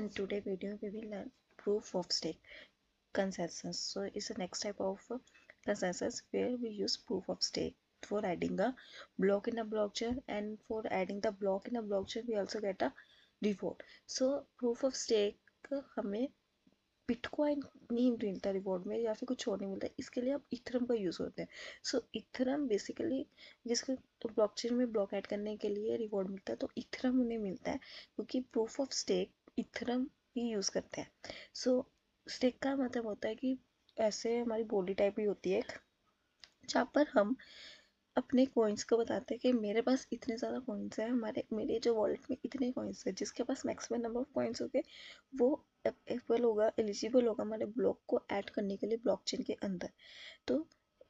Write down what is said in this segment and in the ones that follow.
In today's video we will learn proof of stake consensus. So it's the next type of consensus where we use proof of stake for adding a block in a blockchain, and for adding the block in a blockchain we also get a reward. So proof of stake हमें bitcoin नहीं मिलता reward में, या फिर कुछ और नहीं मिलता, इसके लिए आप इथरम का यूज़ होते हैं. सो इथरम बेसिकली जिसके ब्लॉकचेन में ब्लॉक ऐड करने के लिए रिवॉर्ड मिलता है, तो इथरम उन्हें मिलता है क्योंकि प्रूफ ऑफ स्टेक इथरम ही यूज़ करते हैं. सो स्टेक का मतलब होता है कि ऐसे हमारी बॉडी टाइप ही होती है एक, जहाँ पर हम अपने कॉइन्स को बताते हैं कि मेरे पास इतने ज़्यादा कॉइन्स हैं, मेरे जो वॉलेट में इतने कॉइन्स हैं. जिसके पास मैक्सिमम नंबर ऑफ कॉइन्स हो गए वो एलिजिबल होगा हमारे ब्लॉक को ऐड करने के लिए ब्लॉकचेन के अंदर. तो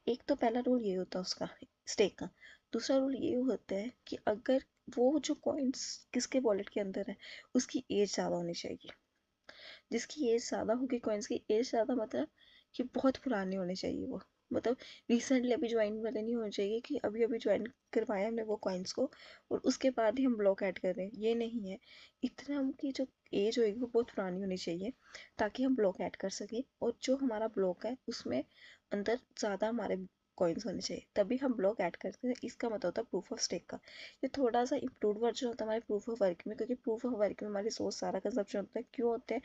एक तो पहला रूल ये होता है उसका, स्टेक का. दूसरा रूल ये होता है कि अगर वो जो कॉइन्स किसके वॉलेट के अंदर है उसकी एज ज़्यादा होनी चाहिए. जिसकी एज ज़्यादा होगी, कॉइन्स की एज ज़्यादा मतलब कि बहुत पुराने होने चाहिए वो, मतलब रिसेंटली अभी ज्वाइन वाले नहीं होने चाहिए कि अभी अभी ज्वाइन करवाया हमने वो कॉइन्स को और उसके बाद ही हम ब्लॉक ऐड कर रहे हैं, ये नहीं है. इतना की जो एज होगी वो बहुत पुरानी होनी चाहिए ताकि हम ब्लॉक ऐड कर सकें, और जो हमारा ब्लॉक है उसमें अंदर ज़्यादा हमारे कॉइन्स होने चाहिए, तभी हम ब्लॉक ऐड करते हैं. इसका मतलब होता है प्रूफ ऑफ स्टेक का. ये थोड़ा सा इम्प्रूव वर्जन होता है हमारे प्रूफ ऑफ वर्क में, क्योंकि प्रूफ ऑफ वर्क में हमारी सोच सारा कंजप्शन होता है. क्यों होते हैं?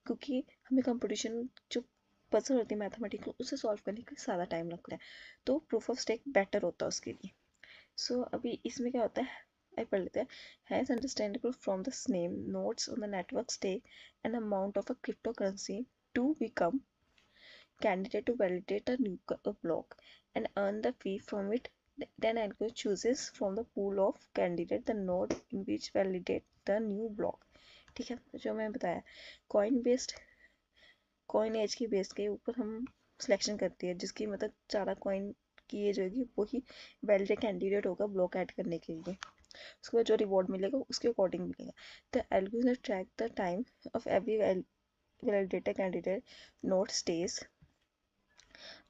क्योंकि हमें कंपटीशन जो पजल होती है मैथमेटिकल उसे सॉल्व करने के लिए ज़्यादा टाइम लगता है, तो प्रूफ ऑफ स्टेक बेटर होता है उसके लिए. सो अभी इसमें क्या होता है, आई पढ़ लेते हैं. Has understandable from the name nodes on the network stake an amount of a crypto currency to become candidate to validate a new block and earn the fee from it. Then algorithm chooses from the pool of candidate the node in which validate the new block. ठीक है, जो मैं बताया coin based, coin as की base के ऊपर हम selection करती है, जिसकी मतलब ज़्यादा कॉइन की एज होगी वो ही वैलिडेट कैंडिडेट होगा ब्लॉक ऐड करने के लिए. उसके बाद जो रिवॉर्ड मिलेगा उसके अकॉर्डिंग मिलेगा. The algorithm track the time of every validated candidate node stays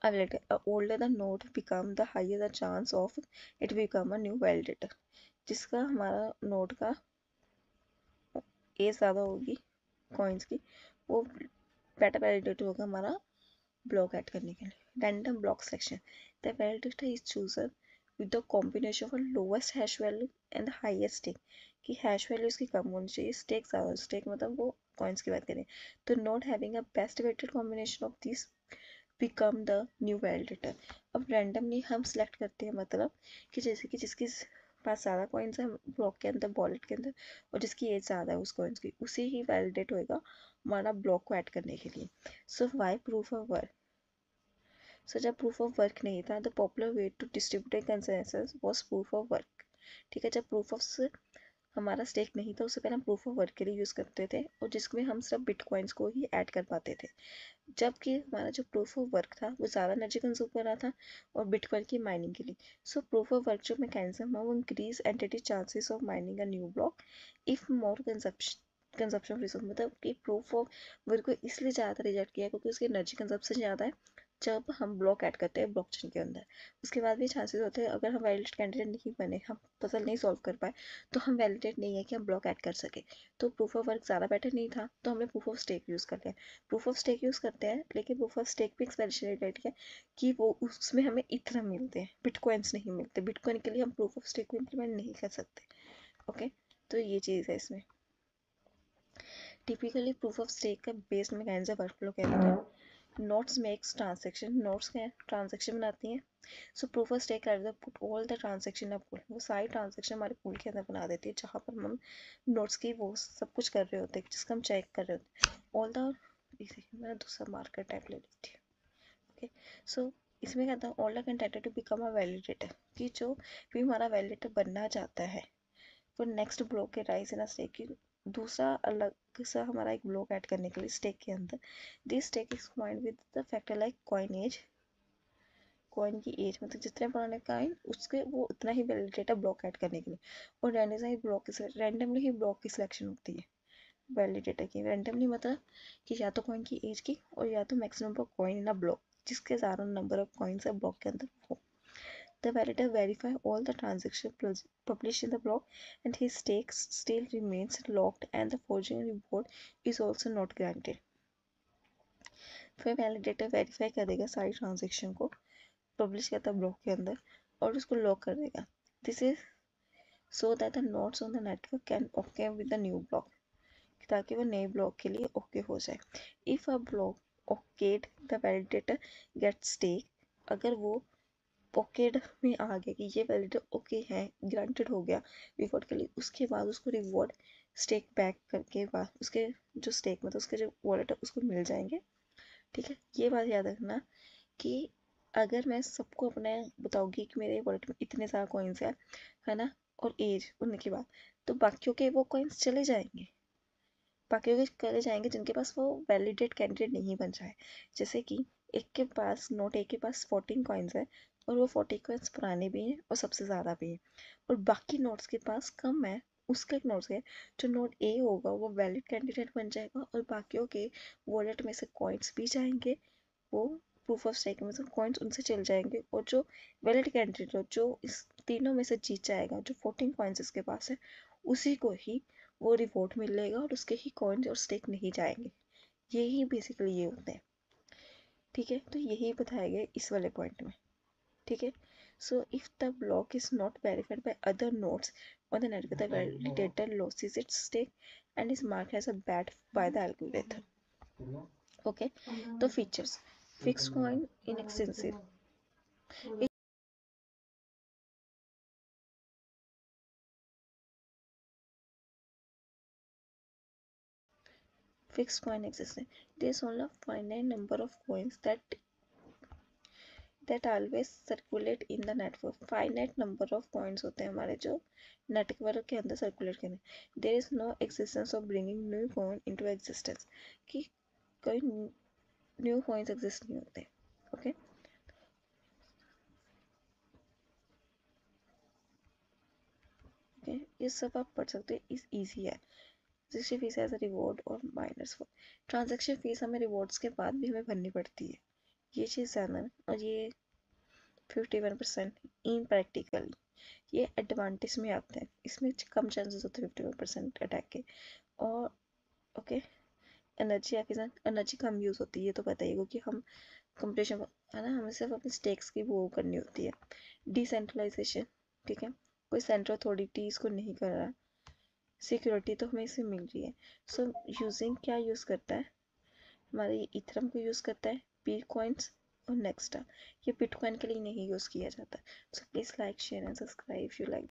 validator. Older the node become the higher the chance of it become a new validator. जिसका हमारा नोड का एज ज़्यादा होगी कॉइन्स की, वो बेटर वैलिडेटर होगा हमारा block add करने के लिए. Random block selection. The validator is chosen with the combination of lowest hash value and the highest stake. कि हैश वैल्यू उसकी कम होनी चाहिए, स्टेक ज़्यादा. स्टेक मतलब वो कॉइन्स की बात करें तो node having a best weighted combination of this become the new validator. अब रैंडमली हम सेलेक्ट करते हैं, मतलब कि जैसे कि जिसके पास ज़्यादा कॉइन्स है ब्लॉक के अंदर, वॉलेट के अंदर, और जिसकी एज ज़्यादा है उस कॉइन्स की, उसे ही वैलिडेट होएगा हमारा ब्लॉक को ऐड करने के लिए. So why proof of work. So जब प्रूफ ऑफ वर्क नहीं था, the popular way to distribute consensus was proof of work. ठीक है, जब प्रूफ ऑफ हमारा स्टेक नहीं था उससे पहले हम प्रूफ ऑफ वर्क के लिए यूज़ करते थे, और जिसमें हम सिर्फ बिटकॉइंस को ही ऐड कर पाते थे. जबकि हमारा जो प्रूफ ऑफ वर्क था वो ज़्यादा एनर्जी कंज्यूम कर रहा था और बिटकॉइन की माइनिंग के लिए. सो प्रूफ ऑफ वर्क जो मैकेनिज्म है वो increase entity chances of mining a new block if more consumption resource. मतलब कि प्रूफ ऑफ वर्क को इसलिए ज़्यादा रिजेक्ट किया क्योंकि उसकी एनर्जी कंजप्शन ज़्यादा है. जब हम ब्लॉक ऐड करते हैं ब्लॉकचेन के अंदर, उसके बाद भी चांसेस होते हैं अगर हम वैलिडेट कैंडिडेट नहीं बने, हम पजल नहीं सॉल्व कर पाए, तो हम वैलिडेट नहीं है कि हम ब्लॉक ऐड कर सके. तो प्रूफ ऑफ वर्क ज़्यादा बेटर नहीं था, तो हमने प्रूफ ऑफ स्टेक यूज़ कर लिया. प्रूफ ऑफ स्टेक यूज़ करते हैं, लेकिन प्रूफ ऑफ स्टेक भी एक्सपेरिमेंट रिलेटेड है कि वो उसमें हमें इथरम मिलते हैं, बिटकॉइंस नहीं मिलते. बिटकॉइन के लिए हम प्रूफ ऑफ स्टेक को इम्प्लीमेंट नहीं कर सकते. ओके, तो ये चीज़ है इसमें. टिपिकली प्रूफ ऑफ स्टेक का बेस्ड मैकेनिज्म वर्कफ्लो क्या होता है. Notes makes transaction. नोट्स क्या है? ट्रांजेक्शन बनाती हैं. सो प्रूफ ऑफ स्टेक कर put all the transaction a pool. वो सारी ट्रांजेक्शन हमारे पूल के अंदर बना देती है, जहाँ पर हम नोट्स की वो सब कुछ कर रहे होते हैं, जिसका हम चेक कर रहे होते हैं. ऑल द मैंने दूसरा मार्कर टाइप ले लेती हूँ. ओके, सो इसमें क्या था, all the contender to become a validator. कि जो भी हमारा वैलिडेटर बनना चाहता है वो नेक्स्ट ब्लॉक के राइज इन स्टेक की दूसरा अलग सा हमारा एक ब्लॉक ऐड करने के लिए स्टेक के अंदर. This stake is coined with the factor like coin age. Coin की एज मतलब जितने पुराने कॉइन उसके वो उतना ही वैलिडेटर ब्लॉक ऐड करने के लिए. और रैंडमली ही ब्लॉक की सिलेक्शन होती है वैलिडेटर की. रैंडमली मतलब कि या तो कॉइन की एज की और या तो maximum of coin in a block, जिसके ज़्यादा नंबर ऑफ कॉइन्स है ब्लॉक के अंदर वो. The validator verify all the transactions published in the block and his stakes still remains locked and the forging reward is also not granted. फिर validator verify करेगा सारी transaction को, publish करता block के अंदर और उसको लॉक कर देगा. This is so that the nodes on the network can okay with the new block, ताकि वो नए ब्लॉक के लिए ओके हो जाए. If a block okayed the validator get stake, अगर वो ओकेड में आ गया कि ये वैलिडेटर ओके है, ग्रांटेड हो गया रिवॉर्ड के लिए, उसके बाद उसको रिवॉर्ड स्टेक बैक करके बाद उसके जो स्टेक में था उसके जो वॉलेट है उसको मिल जाएंगे. ठीक है, ये बात याद रखना कि अगर मैं सबको अपने बताऊंगी कि मेरे वॉलेट में इतने सारा कॉइन्स है ना, और एज उनने के बाद, तो बाकियों के वो कॉइन्स चले जाएंगे, बाकियों के चले जाएंगे जिनके पास वो वैलिडेट कैंडिडेट नहीं बन जाए. जैसे कि एक के पास नोट एक के पास 14 कॉइन्स है और वो 40 कॉइन्स पुराने भी हैं और सबसे ज़्यादा भी हैं, और बाकी नोट्स के पास कम है, उसके नोट्स है जो नोट ए होगा वो वैलिड कैंडिडेट बन जाएगा और बाकियों के वॉलेट में से कॉइन्स भी जाएंगे, वो प्रूफ ऑफ स्टेक में से कॉइन्स उनसे चल जाएंगे, और जो वैलिड कैंडिडेट हो जो इस तीनों में से जीत जाएगा, जो 14 कॉइन्स इसके पास है, उसी को ही वो रिवॉर्ड मिलेगा और उसके ही कॉइन्स और स्टेक नहीं जाएंगे. यही बेसिकली ये होते हैं. ठीक है, तो यही बताया गया इस वाले पॉइंट में. ठीक है, so if the block is not verified by other nodes on the network, the validator loses its stake and is marked as a bad by the algorithm. Okay, the features. Fixed coin inexpensive. Fixed coin exists. There is only a finite number of coins that always circulate in the network. Finite number of coins होते हैं हमारे जो network के अंदर circulate करने. There is no existence of bringing new coin into existence. कि कोई new coins exist नहीं होते. ओके, ओके, ये सब आप पढ़ सकते हो, इस ईजी है. Registry fees as a reward और माइनस फॉर ट्रांजेक्शन फीस हमें रिवॉर्ड्स के बाद भी हमें भरनी पड़ती है. ये चीज़ ज़्यादा है, और ये 51% इन प्रैक्टिकल, ये एडवांटेज में आते हैं, इसमें कम चांसेस होते हैं 51% अटैक के. और ओके, एनर्जी एफिशिएंट, एनर्जी कम यूज़ होती है, ये तो पता ही है क्योंकि हम कंपटीशन है ना, हमें सिर्फ अपने स्टेक्स की वो करनी होती है. डिसेंट्रलाइजेशन, ठीक है, कोई सेंट्रल अथॉरिटी इसको नहीं कर रहा. सिक्योरिटी तो हमें इससे मिल रही है. सो यूजिंग क्या यूज़ करता है, हमारे इथरम को यूज़ करता है, पी कॉइन्स और नेक्स्ट. ये बिटकॉइन के लिए नहीं यूज़ किया जाता. So please like share and subscribe you like.